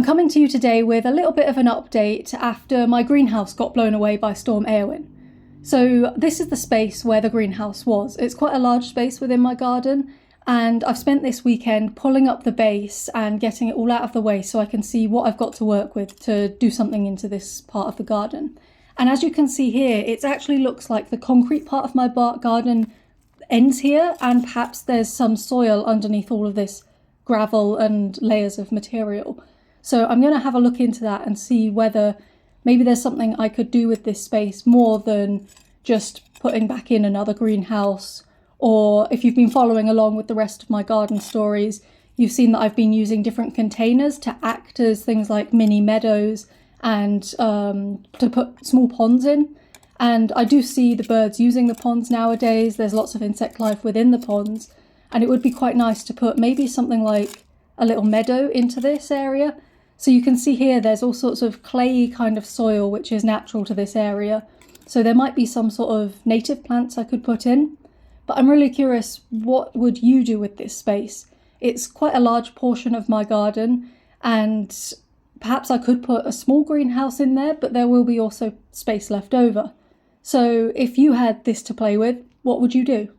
I'm coming to you today with a little bit of an update after my greenhouse got blown away by Storm Éowyn. So this is the space where the greenhouse was. It's quite a large space within my garden, and I've spent this weekend pulling up the base and getting it all out of the way so I can see what I've got to work with to do something into this part of the garden. And as you can see here, it actually looks like the concrete part of my garden ends here, and perhaps there's some soil underneath all of this gravel and layers of material. So I'm going to have a look into that and see whether maybe there's something I could do with this space more than just putting back in another greenhouse. Or if you've been following along with the rest of my garden stories, you've seen that I've been using different containers to act as things like mini meadows and to put small ponds in. And I do see the birds using the ponds nowadays. There's lots of insect life within the ponds. And it would be quite nice to put maybe something like a little meadow into this area. So you can see here there's all sorts of clayey kind of soil which is natural to this area. So there might be some sort of native plants I could put in. But I'm really curious, what would you do with this space? It's quite a large portion of my garden, and perhaps I could put a small greenhouse in there, but there will be also space left over. So if you had this to play with, what would you do?